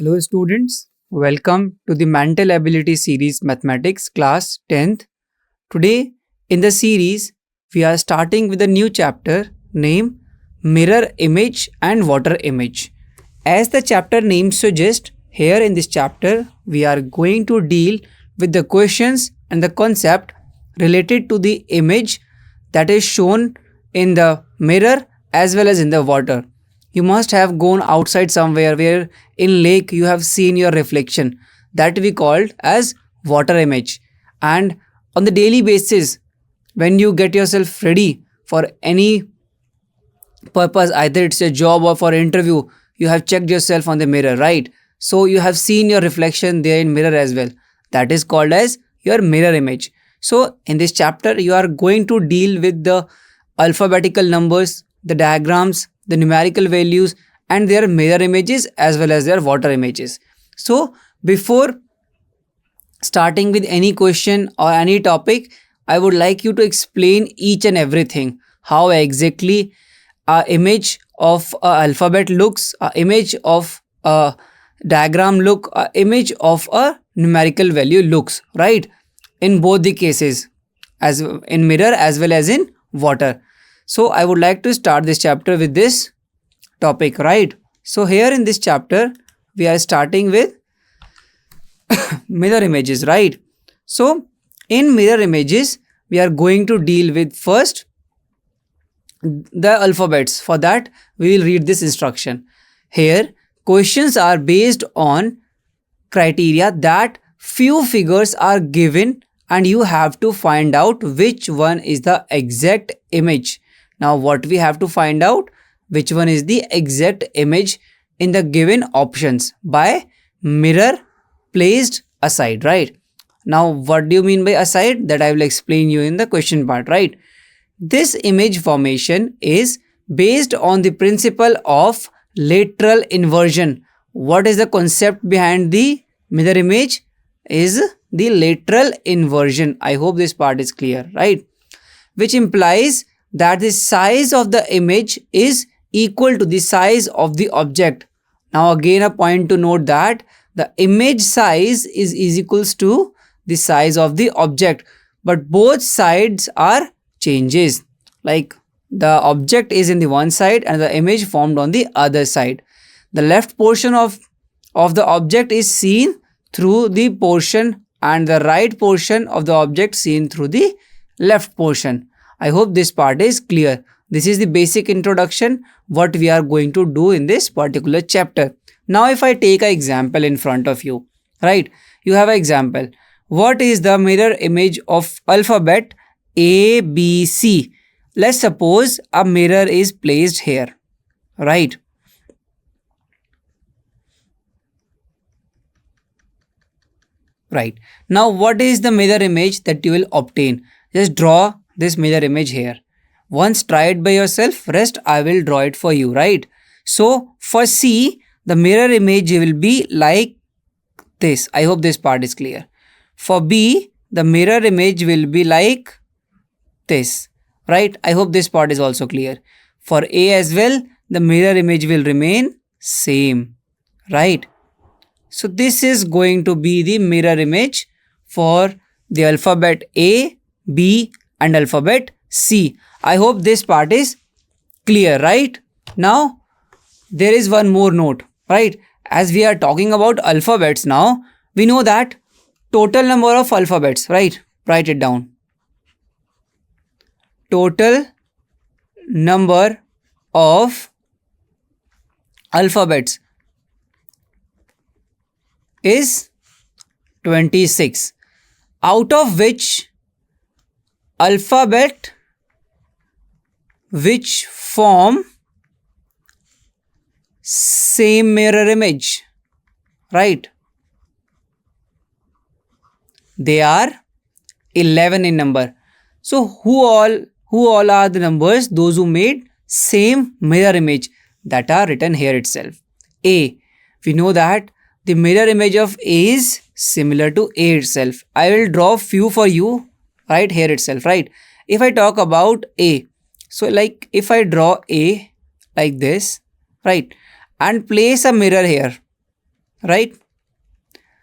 Hello, students. Welcome to the Mental Ability Series Mathematics class 10th. Today, in the series, we are starting with a new chapter named Mirror Image and Water Image. As the chapter name suggests, here in this chapter, we are going to deal with the questions and the concept related to the image that is shown in the mirror as well as in the water. You must have gone outside somewhere where in lake you have seen your reflection, that we called as water image. And on the daily basis, when you get yourself ready for any purpose, either it's a job or for interview, you have checked yourself on the mirror, right? So you have seen your reflection there in mirror as well. That is called as your mirror image. So in this chapter you are going to deal with the alphabetical numbers, the diagrams, the numerical values, and their mirror images as well as their water images. So before starting with any question or any topic, I would like you to explain each and everything, how exactly a image of a alphabet looks, a image of a diagram look, a image of a numerical value looks, right? In both the cases, as in mirror as well as in water. So I would like to start this chapter with this topic, right? So here in this chapter we are starting with mirror images, right? So in mirror images we are going to deal with first the alphabets. For that we will read this instruction. Here questions are based on criteria that few figures are given and you have to find out which one is the exact image. Now what we have to find out, which one is the exact image in the given options by mirror placed aside, right? Now what do you mean by aside? That I will explain you in the question part, right? This image formation is based on the principle of lateral inversion. What is the concept behind the mirror image? Is the lateral inversion. I hope this part is clear, right? Which implies that the size of the image is equal to the size of the object. Now again a point to note that the image size is equals to the size of the object, but both sides are changes, like the object is in the one side and the image formed on the other side. The left portion of the object is seen through the portion and the right portion of the object seen through the left portion. I hope this part is clear. This is the basic introduction what we are going to do in this particular chapter. Now if I take an example in front of you, right? You have an example. What is the mirror image of alphabet A, B, C? Let's suppose a mirror is placed here, right? Right. Now what is the mirror image that you will obtain? Just draw this mirror image here. Once try it by yourself, rest I will draw it for you, right? So for C, the mirror image will be like this. I hope this part is clear. For B, the mirror image will be like this, right? I hope this part is also clear. For A as well, the mirror image will remain same, right? So this is going to be the mirror image for the alphabet A, B and alphabet C. I hope this part is clear, right? Now there is one more note, right? As we are talking about alphabets now, we know that total number of alphabets, right? Write it down. Total number of alphabets is 26, out of which alphabet which form same mirror image, right? They are 11 in number. So who all are the numbers? Those who made same mirror image that are written here itself. A, we know that the mirror image of A is similar to A itself. I will draw few for you right here itself, right? If I talk about A, so like if I draw A like this, right, and place a mirror here, right?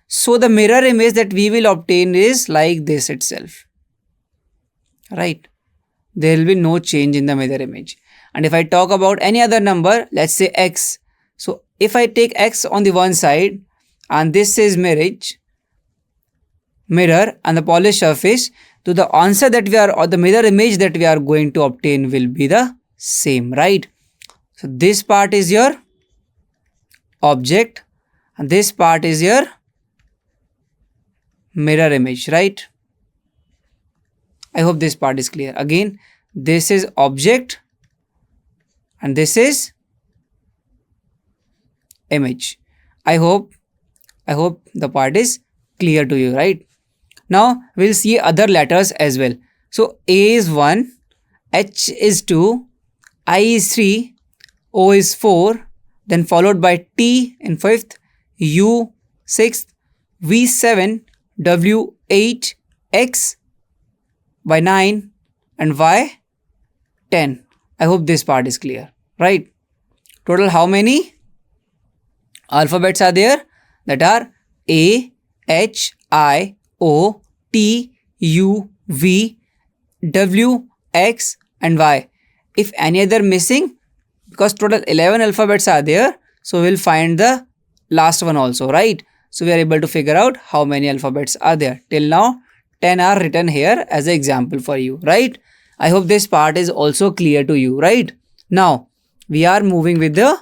So the mirror image that we will obtain is like this itself, right? There will be no change in the mirror image. And if I talk about any other number, let's say x. So if I take x on the one side and this is mirror and the polished surface, so the answer that we are, or the mirror image that we are going to obtain will be the same, right? So this part is your object and this part is your mirror image, right? I hope this part is clear. Again, this is object and this is image. I hope the part is clear to you, right? Now we'll see other letters as well. So A is 1, H is 2, I is 3, O is 4, then followed by T in 5th, U 6th, V 7, W 8, X by 9 and Y 10. I hope this part is clear, right? Total how many alphabets are there? That are A, H, I, O, T, U, V, W, X and Y. If any other missing, because total 11 alphabets are there, so we'll find the last one also, right? So we are able to figure out how many alphabets are there. Till now 10 are written here as an example for you, right? I hope this part is also clear to you, right? Now we are moving with the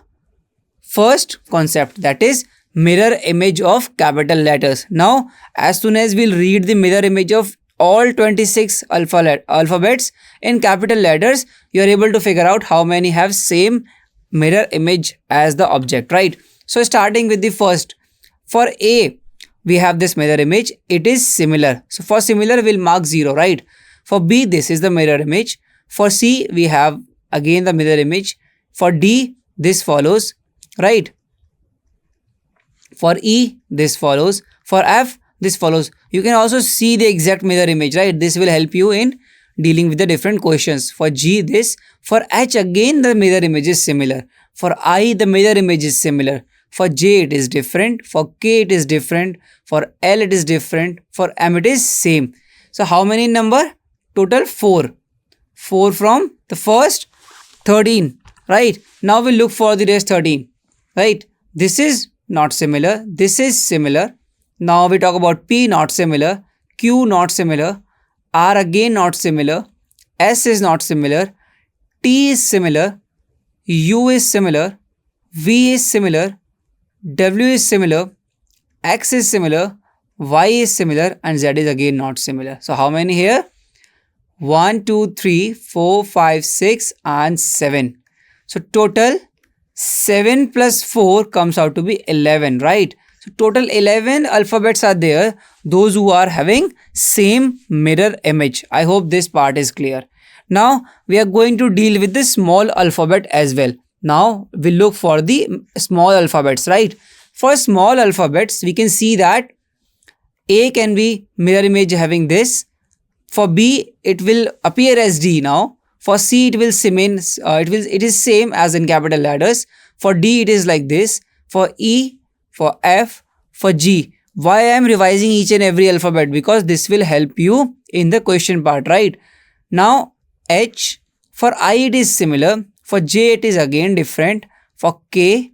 first concept, that is mirror image of capital letters. Now as soon as we'll read the mirror image of all 26 alphabets in capital letters, you are able to figure out how many have same mirror image as the object, right? So starting with the first, for A we have this mirror image, it is similar. So for similar we'll mark 0, right? For B this is the mirror image. For C we have again the mirror image. For D this follows, right? For E this follows. For F this follows. You can also see the exact mirror image, right? This will help you in dealing with the different questions. For G this. For H again the mirror image is similar. For I the mirror image is similar. For J it is different. For K it is different. For L it is different. For M it is same. So how many number? Total 4. 4 from the first, 13, right? Now we look for the rest 13, right? This is not similar. This is similar. Now we talk about P, not similar. Q, not similar. R again not similar. S is not similar. T is similar. U is similar. V is similar. W is similar. X is similar. Y is similar and Z is again not similar. So how many here? 1, 2, 3, 4, 5, 6 and 7. So total 7 plus 4 comes out to be 11, right? So total 11 alphabets are there, those who are having same mirror image. I hope this part is clear. Now we are going to deal with the small alphabet as well. Now we look for the small alphabets, right? For small alphabets we can see that A can be mirror image having this. For B it will appear as D now. For C it will it is same as in capital letters. For D it is like this. For E, for F, for G. Why I am revising each and every alphabet? Because this will help you in the question part, right? Now H, for I it is similar. For J it is again different. For K,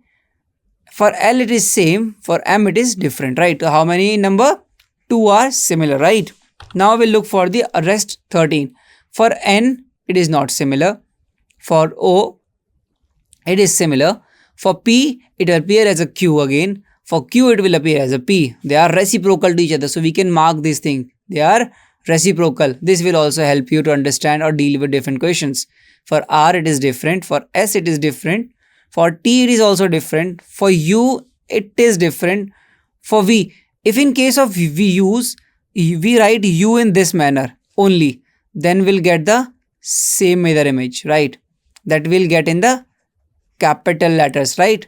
for L it is same. For M it is different, right? So how many number? 2 are similar, right? Now we'll look for the rest 13. For N it is not similar. For O it is similar. For P it will appear as a Q again. For Q it will appear as a P. They are reciprocal to each other, so we can mark this thing. They are reciprocal. This will also help you to understand or deal with different questions. For R it is different. For S it is different. For T it is also different. For U it is different. For V, if in case of we write U in this manner only, then we'll get the same mirror image, right? That we'll get in the capital letters, right?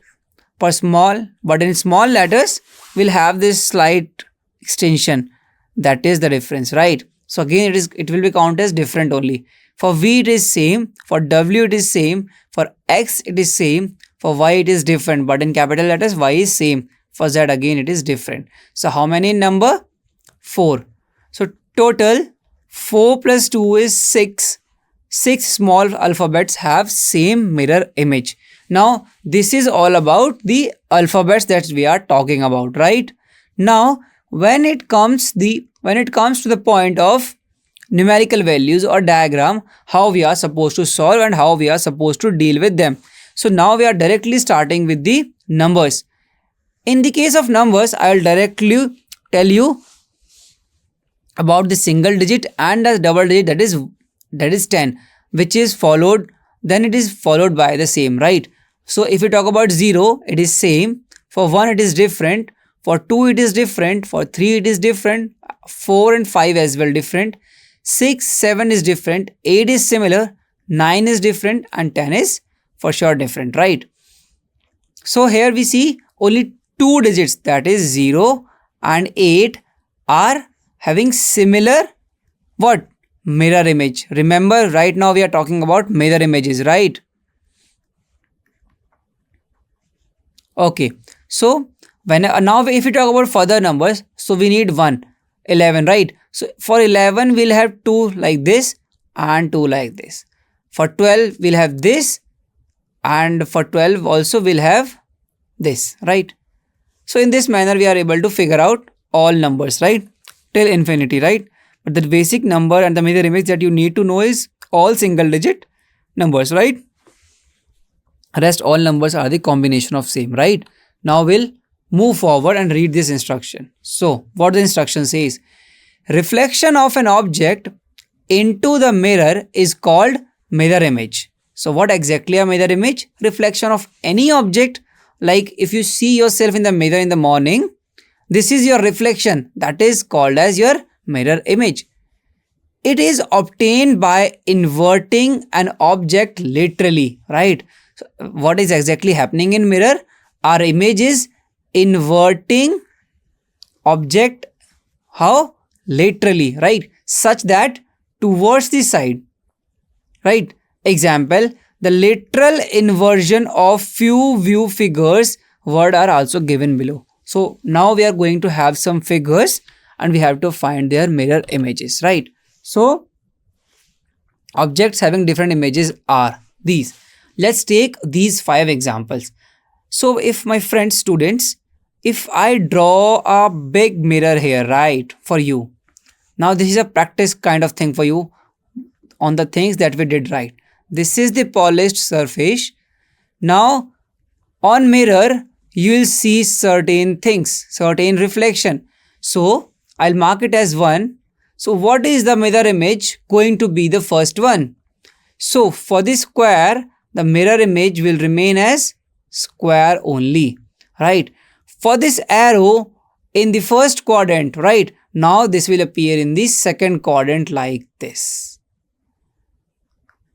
For small, but in small letters we'll have this slight extension. That is the difference, right? So again it will be counted as different only. For V it is same. For W it is same. For X it is same. For Y it is different, but in capital letters Y is same. For Z again it is different. So how many in number? 4. So total 4 plus 2 is 6. 6 small alphabets have same mirror image. Now this is all about the alphabets that we are talking about, right? Now when it comes to the point of numerical values or diagram, how we are supposed to solve and how we are supposed to deal with them. So now we are directly starting with the numbers. In the case of numbers, I will directly tell you about the single digit and the double digit, that is 10, which is followed, then it is followed by the same, right? So if we talk about 0, it is same. For 1 it is different. For 2 it is different. For 3 it is different. 4 and 5 as well different. 6, 7 is different. 8 is similar. 9 is different. And 10 is for sure different, right? So here we see only 2 digits, that is 0 and 8 are having similar what? Mirror image. Remember, right now we are talking about mirror images, right? Okay, so now if we talk about further numbers, so we need 11, right? So for 11 we'll have 2 like this and 2 like this. For 12 we'll have this, and for 12 also we'll have this, right? So in this manner we are able to figure out all numbers, right, till infinity, right? But the basic number and the mirror image that you need to know is all single digit numbers, right? Rest all numbers are the combination of same, right? Now we'll move forward and read this instruction. So what the instruction says: reflection of an object into the mirror is called mirror image. So what exactly a mirror image? Reflection of any object. Like if you see yourself in the mirror in the morning, this is your reflection, that is called as your mirror image. It is obtained by inverting an object literally, right? So what is exactly happening in mirror? Our image is inverting object, how? Laterally, right? Such that towards the side, right? Example, the lateral inversion of few view figures word are also given below. So now we are going to have some figures and we have to find their mirror images, right? So objects having different images are these. Let's take these 5 examples. So if my friends, students, if I draw a big mirror here, right, for you. Now this is a practice kind of thing for you on the things that we did right. This is the polished surface. Now on mirror you will see certain things, certain reflection. So I'll mark it as 1. So what is the mirror image going to be? The first one. So for this square, the mirror image will remain as square only, right? For this arrow in the first quadrant, right? Now this will appear in the second quadrant like this.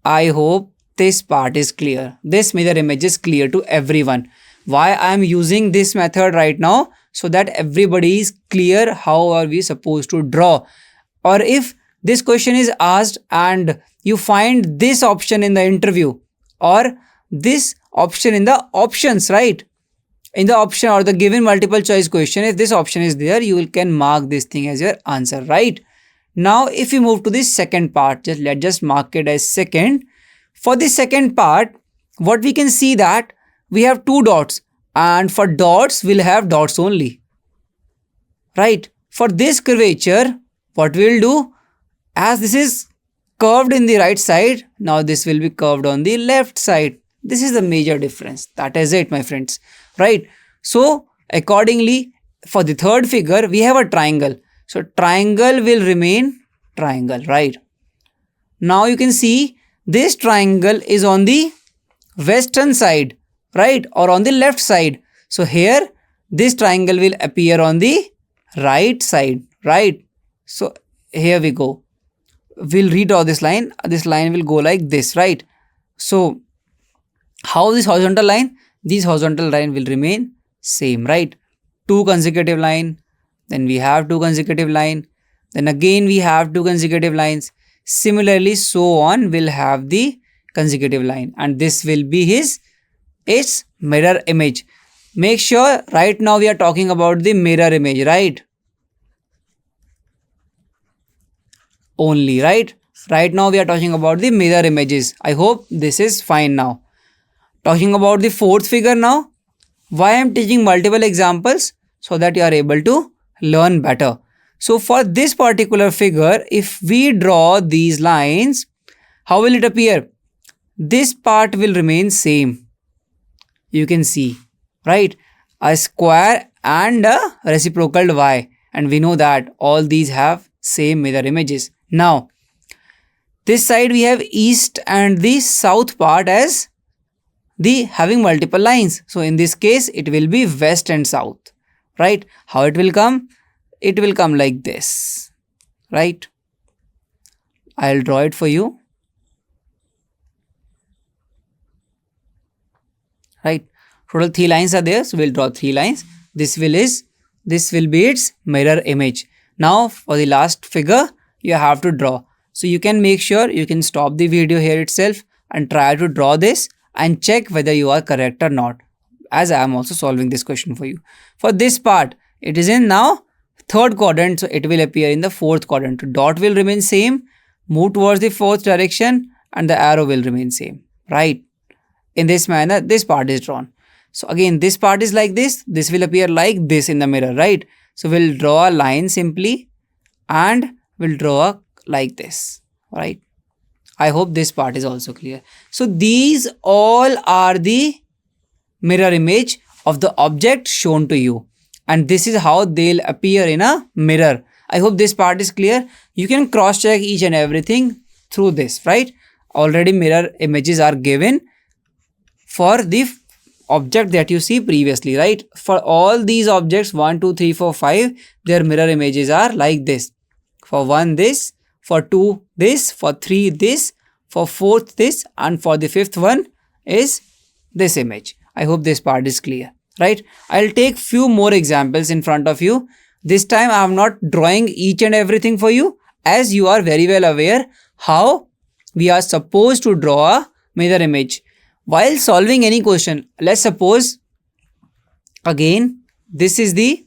I hope this part is clear. This mirror image is clear to everyone. Why I am using this method right now? So that everybody is clear how are we supposed to draw. Or if this question is asked and you find this option in the interview or this option in the options, right? In the option or the given multiple choice question, if this option is there, you can mark this thing as your answer, right? Now if we move to the second part, let's just mark it as second. For the second part, what we can see that we have 2 dots, and for dots we'll have dots only, right? For this curvature, what we'll do, as this is curved in the right side, now this will be curved on the left side. This is the major difference. That is it, my friends, right? So accordingly, for the third figure we have a triangle. So triangle will remain triangle, right? Now you can see this triangle is on the western side, right, or on the left side. So here this triangle will appear on the right side, right? So here we go. We'll redraw this line. This line will go like this, right? So how this horizontal line? This horizontal line will remain same, right? 2 consecutive line, then we have 2 consecutive line, then again we have 2 consecutive lines. Similarly, so on, will have the consecutive line, and this will be its mirror image. Make sure right now we are talking about the mirror image, right? Only, right? Right now we are talking about the mirror images. I hope this is fine now. Talking about the fourth figure now. Why I am taking multiple examples? So that you are able to learn better. So for this particular figure, if we draw these lines, how will it appear? This part will remain same. You can see, right? A square and a reciprocal y, and we know that all these have same mirror images. Now this side we have east and the south part as the having multiple lines. So in this case it will be west and south, right? How it will come? It will come like this, right? I'll draw it for you, right? Total 3 lines are there, so we'll draw 3 lines. This will be its mirror image. Now for the last figure you have to draw. So you can make sure you can stop the video here itself and try to draw this and check whether you are correct or not, as I am also solving this question for you. For this part, it is in now third quadrant, so it will appear in the fourth quadrant. Dot will remain same, move towards the fourth direction, and the arrow will remain same, right? In this manner this part is drawn. So again this part is like this will appear like this in the mirror, right? So we'll draw a line simply and we'll draw a like this, right? I hope this part is also clear. So these all are the mirror image of the object shown to you, and this is how they'll appear in a mirror. I hope this part is clear. You can cross check each and everything through this, right? Already mirror images are given for the object that you see previously, right? For all these objects 1 2 3 4 5, their mirror images are like this. For 1 this, for 2 this, for 3 this, for 4th this, and for the 5th one is this image. I hope this part is clear, right? I'll take few more examples in front of you. This time I am not drawing each and everything for you, as you are very well aware how we are supposed to draw a mirror image. While solving any question, let's suppose again this is the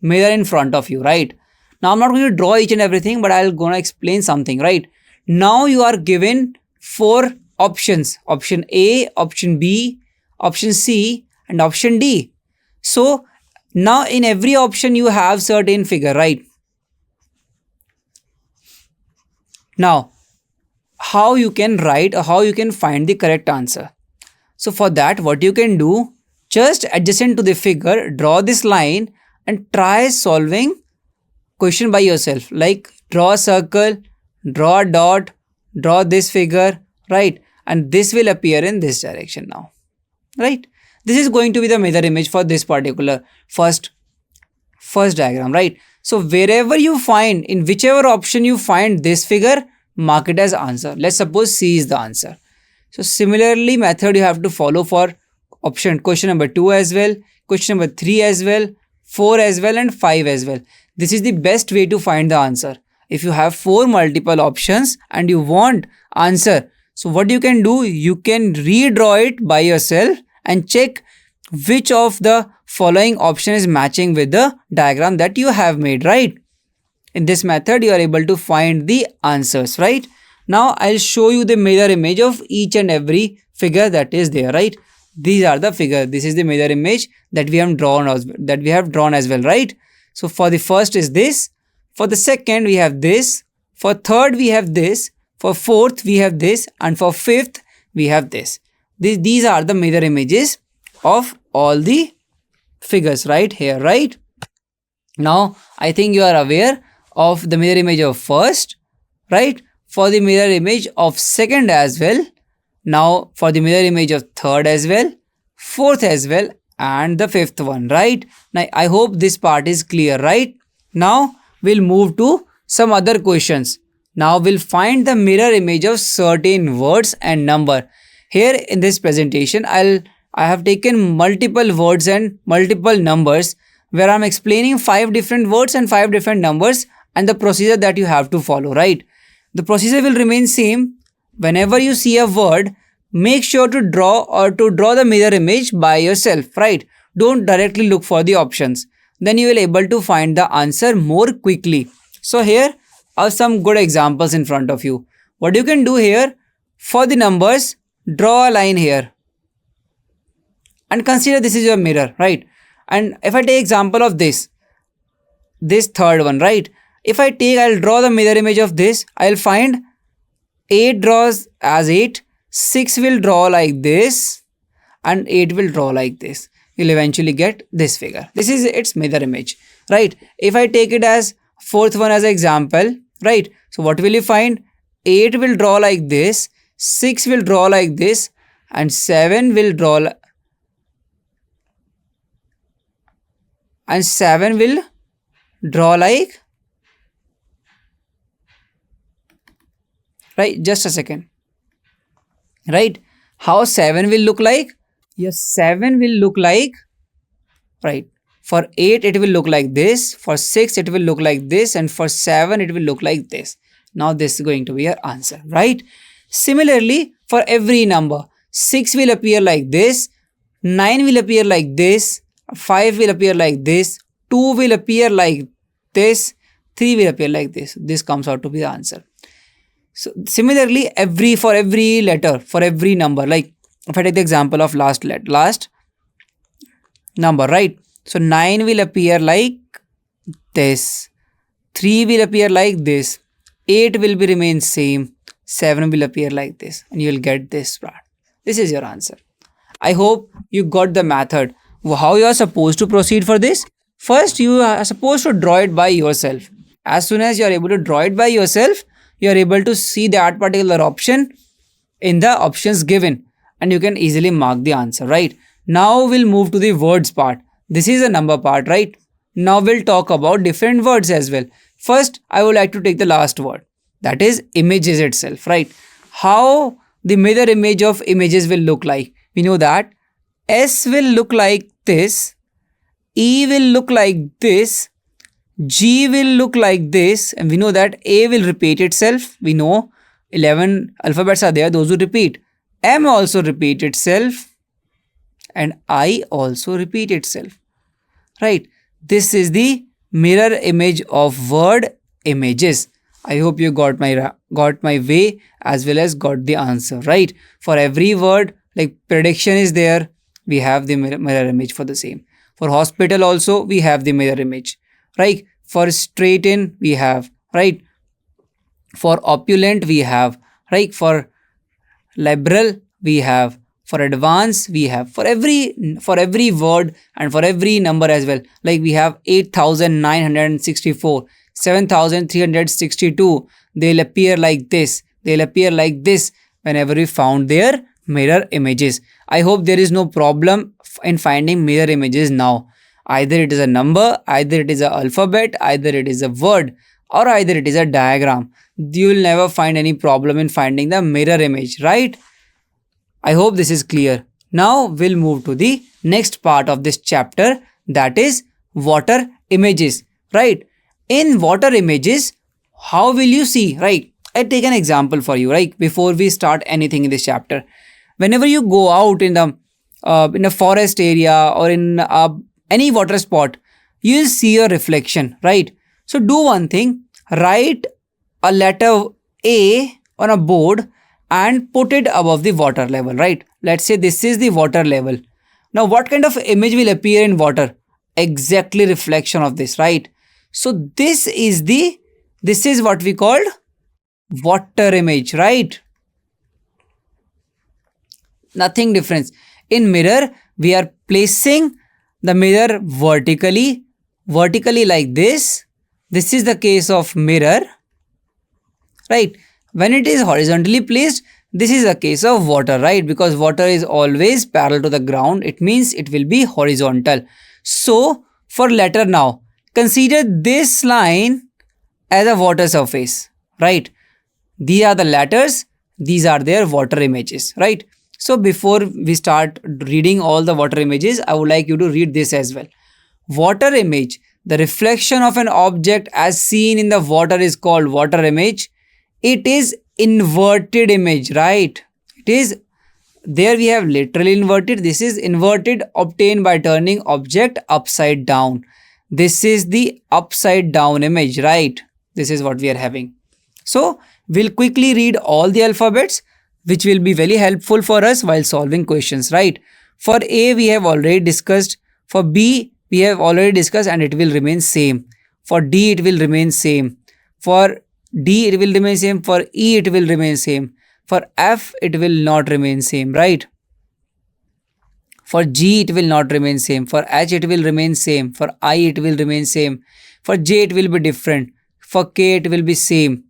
mirror in front of you, right? Now I'm not going to draw each and everything, but I'll gonna explain something, right? Now you are given 4 options: option A, option B, option C, and option D. So now in every option you have certain figure, right? Now how you can write or how you can find the correct answer? So for that, what you can do, just adjacent to the figure, draw this line and try solving question by yourself. Like draw a circle, draw a dot, draw this figure, right? And this will appear in this direction now, right? This is going to be the mirror image for this particular first diagram, right? So wherever you find, in whichever option you find this figure, mark it as answer. Let's suppose C is the answer. So similarly method you have to follow for question number 2 as well, question number 3 as well, 4 as well, and 5 as well. This is the best way to find the answer. If you have 4 multiple options and you want answer, so what you can do, you can redraw it by yourself and check which of the following option is matching with the diagram that you have made, right? In this method you are able to find the answers, right? Now I'll show you the mirror image of each and every figure that is there, right? These are the figure. This is the mirror image that we have drawn as well, right? So for the first is this, for the second we have this, for third we have this, for fourth we have this, and for fifth we have this. These are the mirror images of all the figures right here, right? Now I think you are aware of the mirror image of first, right? For the mirror image of second as well. Now for the mirror image of third as well, fourth as well, and the fifth one, right? Now I hope this part is clear, right? Now we'll move to some other questions. Now we'll find the mirror image of certain words and number. Here in this presentation I have taken multiple words and multiple numbers where I'm explaining 5 different words and 5 different numbers and the procedure that you have to follow, right? The procedure will remain same. Whenever you see a word, make sure to draw the mirror image by yourself, right? don't directly look for the options. Then you will able to find the answer more quickly. So here are some good examples in front of you. What you can do here, for the numbers, draw a line here and consider this is your mirror, right? And if I take example of this third one, right? If I'll draw the mirror image of this, I'll find 8 draws as 8, 6 will draw like this, and 8 will draw like this. You'll eventually get this figure. This is its mirror image, right? If I take it as fourth one as an example, right? So what will you find? 8 will draw like this, 6 will draw like this, and 7 will draw like, right? Just a second, right? How 7 will look like? Yes, 7 will look like, right? For 8 it will look like this, for 6 it will look like this, and for 7 it will look like this. Now this is going to be your answer, right? Similarly, for every number, 6 will appear like this, 9 will appear like this, 5 will appear like this, 2 will appear like this, 3 will appear like this. This comes out to be the answer. So similarly, for every letter, for every number, like if I take the example of last number, right? So 9 will appear like this, 3 will appear like this, 8 will be remain same, 7 will appear like this, and you will get this part. This is your answer. I hope you got the method. How you are supposed to proceed for this? First, you are supposed to draw it by yourself. As soon as you are able to draw it by yourself, you are able to see that particular option in the options given, and you can easily mark the answer, right? Now we'll move to the words part. This is a number part, right? Now we'll talk about different words as well. First, I would like to take the last word, that is images itself, right? How the mirror image of images will look like. We know that S will look like this, E will look like this, G will look like this, and we know that A will repeat itself. We know 11 alphabets are there, those who repeat. M also repeat itself, and I also repeat itself, right? This is the mirror image of word images. I hope you got my way as well as got the answer, right? For every word, like prediction is there, we have the mirror image for the same. For hospital also, we have the mirror image, right? For straighten, we have, right? For opulent, we have, right? For liberal, we have. For advance, we have. For every word and for every number as well, like we have 8,964, 7,362. They'll appear like this, they'll appear like this whenever we found their mirror images. I hope there is no problem in finding mirror images now. Either it is a number, either it is an alphabet, either it is a word, or either it is a diagram. You will never find any problem in finding the mirror image, right? I hope this is clear. Now we'll move to the next part of this chapter, that is water images, right? In water images, how will you see, right? I take an example for you, right? Before we start anything in this chapter, whenever you go out in a forest area or in any water spot, you will see your reflection, right? So do one thing, write a letter A on a board and put it above the water level, right? Let's say this is the water level. Now what kind of image will appear in water? Exactly reflection of this, right? So this is what we called water image, right? Nothing difference. In mirror, we are placing the mirror vertically like this. This is the case of mirror, right? When it is horizontally placed, this is a case of water, right? Because water is always parallel to the ground. It means it will be horizontal. So for letter now, consider this line as a water surface, right? These are the letters. These are their water images, right? So before we start reading all the water images, I would like you to read this as well. Water image. The reflection of an object as seen in the water is called water image. It is inverted image, right? It is there we have literally inverted. This is inverted obtained by turning object upside down. This is the upside down image, right? This is what we are having. So we'll quickly read all the alphabets, which will be very helpful for us while solving questions, right? For A, we have already discussed. For B, we have already discussed and it will remain same. For D, it will remain same. For D, it will remain same. For E, it will remain same. For F, it will not remain same, right? For G, it will not remain same. For H, it will remain same. For I, it will remain same. For J, it will be different. For K, it will be same.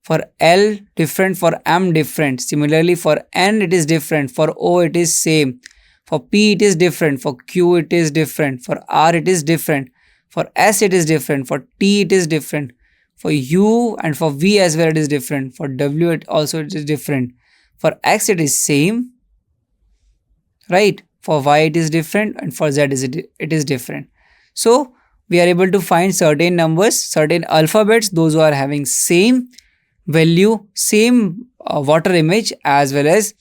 For L, different. For M, different. Similarly, for N, it is different. For O, it is same. For P, it is different. For Q, it is different. For R, it is different. For S, it is different. For T, it is different. For U and for V as well, it is different. For W, it is different. For X, it is same, right? For Y, it is different, and for Z, it is different. So we are able to find certain numbers, certain alphabets, those who are having same value, same water image, as well as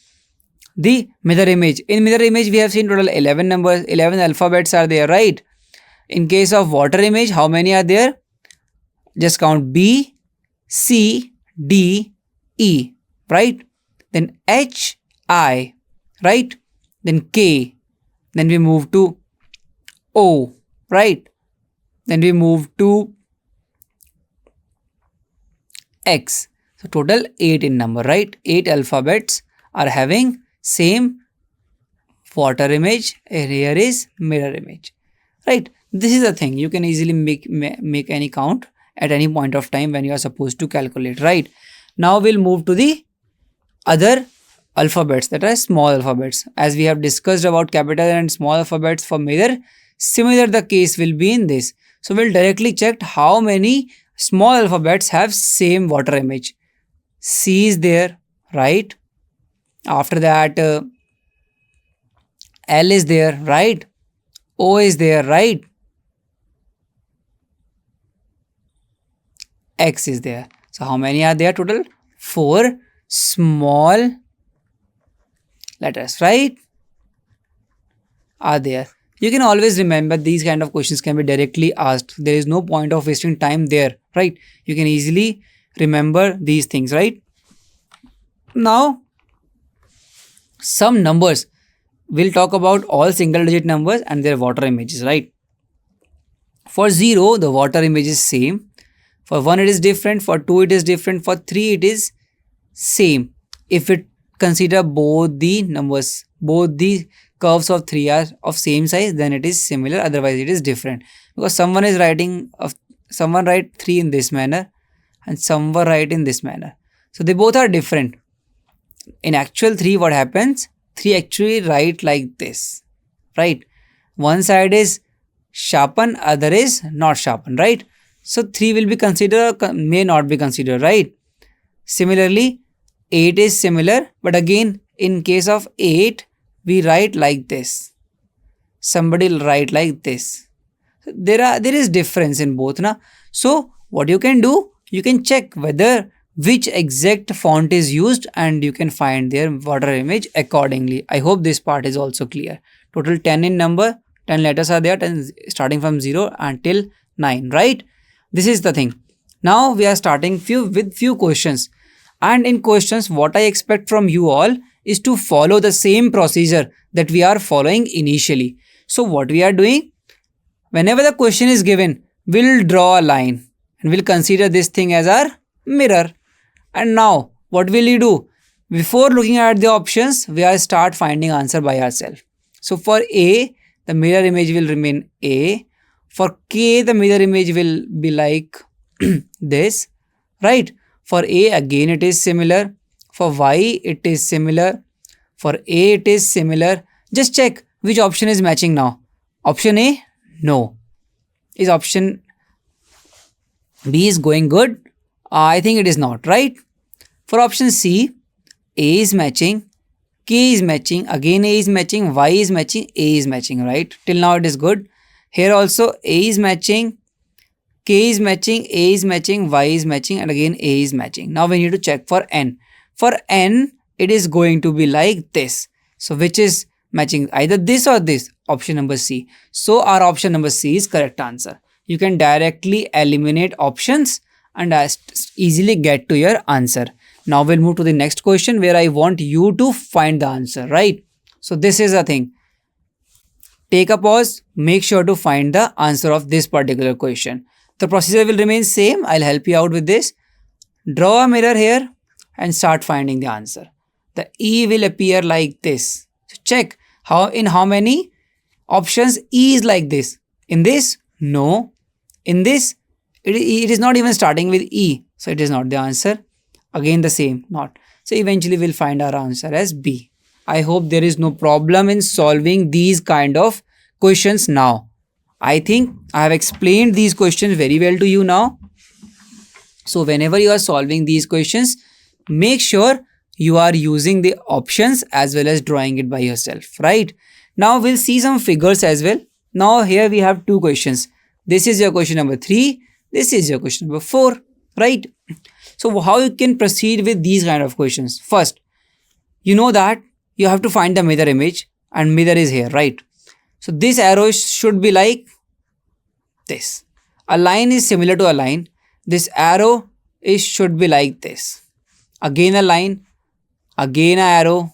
the mirror image. In mirror image, we have seen total 11 numbers, 11 alphabets are there, right? In case of water image, how many are there? Just count B, C, D, E, right? Then H, I, right? Then K. Then we move to O, right? Then we move to X. So total 8 in number, right? 8 alphabets are having same water image, and here is mirror image, right? This is the thing, you can easily make any count at any point of time when you are supposed to calculate, right? Now we'll move to the other alphabets, that are small alphabets. As we have discussed about capital and small alphabets for mirror, similar the case will be in this. So we'll directly check how many small alphabets have same water image. C is there, right? After that L is there, right? O is there, right? X is there. So how many are there total? 4 small letters, right? Are there. You can always remember these kind of questions can be directly asked. There is no point of wasting time there, right? You can easily remember these things, right? Now, some numbers. We'll talk about all single digit numbers and their water images, right? For 0, the water image is same. For 1, it is different. For 2, it is different. For 3, it is same. If it consider both the numbers, both the curves of 3 are of same size, then it is similar. Otherwise, it is different. Because someone write 3 in this manner and someone write in this manner. So they both are different. In actual 3, what happens? 3 actually write like this, right? One side is sharpen, other is not sharpen, right? So 3 will be considered, may not be considered, right? Similarly, 8 is similar, but again, in case of 8, we write like this. Somebody will write like this. There is difference in both, na? So what you can do, you can check whether which exact font is used and you can find their water image accordingly. I hope this part is also clear. Total 10 in number, 10 letters are there, 10 starting from 0 until 9, right? This is the thing. Now we are starting with few questions, and in questions what I expect from you all is to follow the same procedure that we are following initially. So what we are doing, whenever the question is given, we'll draw a line and we'll consider this thing as our mirror. And now what will you do? Before looking at the options, we are start finding answer by ourselves. So for A, the mirror image will remain A. For K, the mirror image will be like this, right? For A, again it is similar. For Y, it is similar. For A, it is similar. Just check which option is matching now. Option A? No. Is option B is going good? I think it is not, right? For option C, A is matching, K is matching, again A is matching, Y is matching, A is matching, right? Till now it is good. Here also A is matching, K is matching, A is matching, Y is matching, and again A is matching. Now we need to check for N. For N, it is going to be like this. So which is matching, either this or this? Option number C. So our option number C is correct answer. You can directly eliminate options and easily get to your answer. Now we'll move to the next question where I want you to find the answer, right? So this is the thing. Take a pause, make sure to find the answer of this particular question. The procedure will remain same. I'll help you out with this. Draw a mirror here and start finding the answer. The E will appear like this. So check how many options E is like this. In this, no. In this, it is not even starting with E. So it is not the answer. Again the same, not. So eventually we'll find our answer as B. I hope there is no problem in solving these kind of questions now. I think I have explained these questions very well to you now. So whenever you are solving these questions, make sure you are using the options as well as drawing it by yourself, right? Now we'll see some figures as well. Now here we have two questions. This is your question number 3. This is your question number 4, right? So how you can proceed with these kind of questions? First, you know that you have to find the mirror image and mirror is here, right? So this arrow should be like this. A line is similar to a line. This arrow should be like this. Again a line, again an arrow,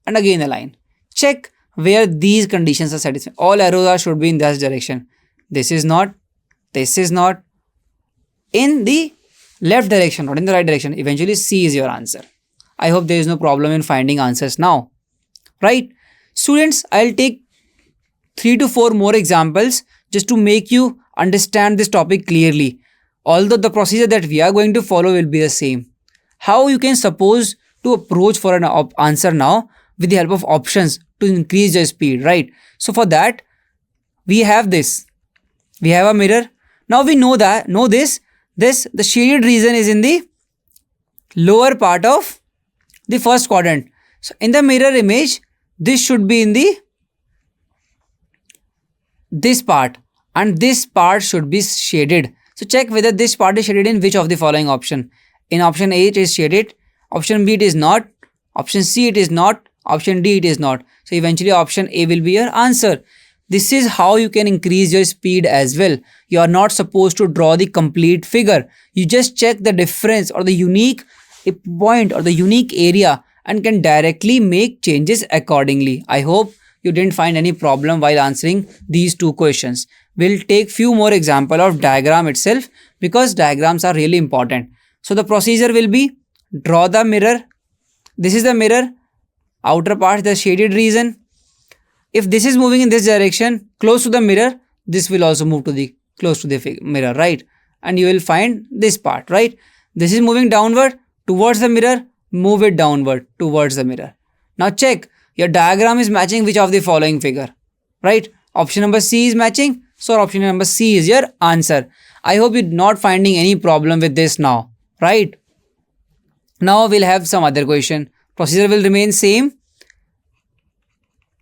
and again a line. Check where these conditions are satisfied. All arrows should be in this direction. This is not. In the left direction, not in the right direction. Eventually C is your answer. I hope there is no problem in finding answers now, right? Students, I'll take 3 to 4 more examples just to make you understand this topic clearly. Although the procedure that we are going to follow will be the same. How you can suppose to approach for an answer now with the help of options to increase your speed, right? So for that, we have this. We have a mirror. Now we know this, the shaded region is in the lower part of the first quadrant. So in the mirror image, this should be in this part and this part should be shaded. So check whether this part is shaded in which of the following option. In option A it is shaded, option B it is not, option C it is not, option D it is not. So eventually option A will be your answer. This is how you can increase your speed as well. You are not supposed to draw the complete figure. You just check the difference or the unique point or the unique area and can directly make changes accordingly. I hope you didn't find any problem while answering these two questions. We'll take few more example of diagram itself because diagrams are really important. So the procedure will be draw the mirror. This is the mirror. Outer part, the shaded region. If this is moving in this direction, close to the mirror, this will also move to the close to the mirror, right? And you will find this part, right? This is moving downward towards the mirror, move it downward towards the mirror. Now check, your diagram is matching which of the following figure, right? Option number C is matching, so option number C is your answer. I hope you're not finding any problem with this now, right? Now we'll have some other question. Procedure will remain same.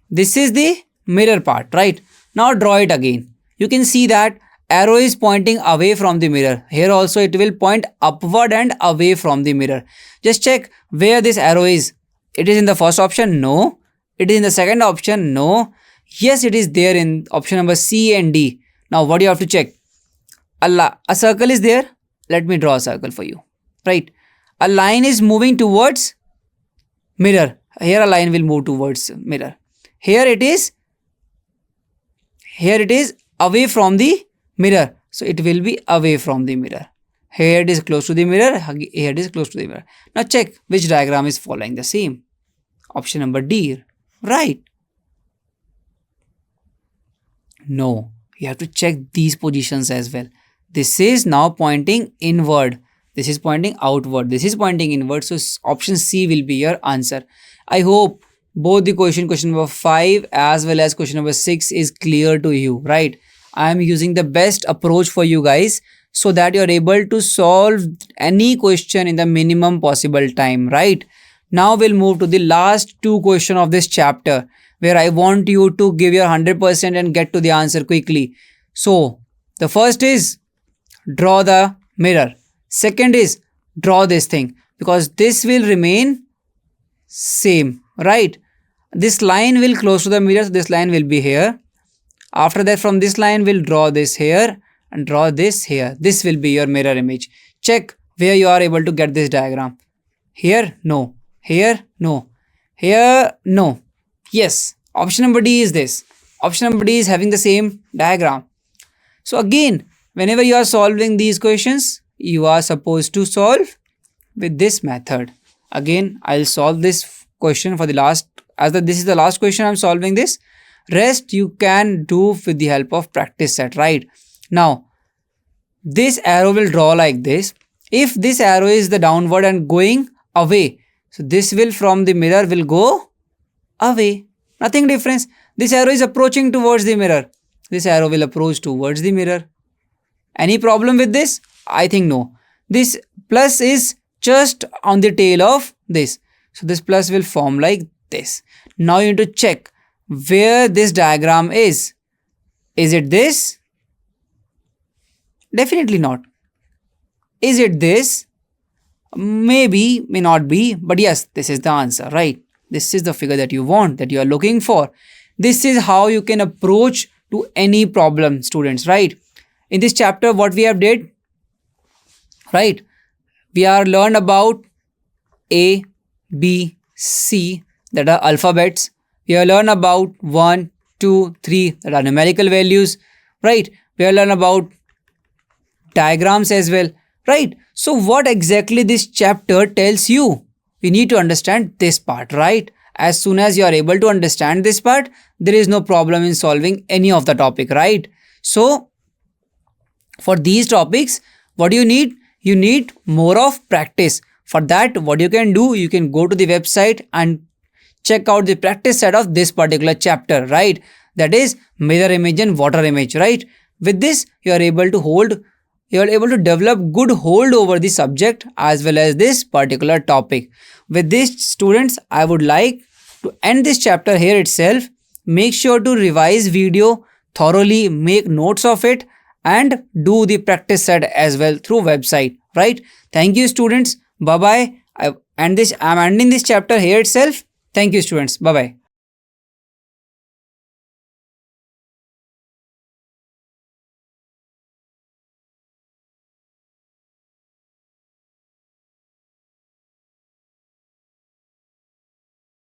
This is the mirror part, right? Now draw it again. You can see that arrow is pointing away from the mirror. Here also it will point upward and away from the mirror. Just check where this arrow is. It is in the first option? No. It is in the second option? No. Yes, it is there in option number C and D. Now what do you have to check? A circle is there. Let me draw a circle for you, right? A line is moving towards mirror. Here a line will move towards mirror. Here it is away from the mirror. So it will be away from the mirror. Here it is close to the mirror. Here it is close to the mirror. Now check which diagram is following the same. Option number D, right? No, you have to check these positions as well. This is now pointing inward. This is pointing outward. This is pointing inward. So option C will be your answer. I hope both the question number 5 as well as question number 6 is clear to you, right? I am using the best approach for you guys so that you are able to solve any question in the minimum possible time, right? Now we'll move to the last two questions of this chapter where I want you to give your 100% and get to the answer quickly. So the first is draw the mirror. Second is draw this thing because this will remain same, right? This line will close to the mirror, so this line will be here. After that, from this line we'll draw this here and draw this here. This will be your mirror image. Check where you are able to get this diagram. Here, no. Here, no. Here, no. Yes, option number D is this. Option number D is having the same diagram. So again, whenever you are solving these questions, you are supposed to solve with this method. Again, I'll solve this question for the last, this is the last question I'm solving this. Rest you can do with the help of practice set, right? Now, this arrow will draw like this. If this arrow is the downward and going away, so this will from the mirror will go away. Nothing difference. This arrow is approaching towards the mirror. This arrow will approach towards the mirror. Any problem with this? I think no. This plus is just on the tail of this. So this plus will form like this. Now you need to check where this diagram is. Is it this? Definitely not. Is it this? Maybe, may not be, but yes, this is the answer, right? This is the figure that you want, that you are looking for. This is how you can approach to any problem, students, right? In this chapter, what we have did, right? We are learned about A, B, C, that are alphabets. We have learned about 1, 2, 3, that are numerical values, right? We have learned about diagrams as well, right? So what exactly this chapter tells you? We need to understand this part, right? As soon as you are able to understand this part, there is no problem in solving any of the topic, right? So for these topics, what do you need? You need more of practice. For that, what you can do, you can go to the website and check out the practice set of this particular chapter, right? That is mirror image and water image, right? With this, you are able to develop good hold over the subject as well as this particular topic. With this, students, I would like to end this chapter here itself. Make sure to revise video thoroughly, make notes of it, and do the practice set as well through website, right? Thank you, students. Bye bye. I'm ending this chapter here itself. Thank you, students. Bye bye.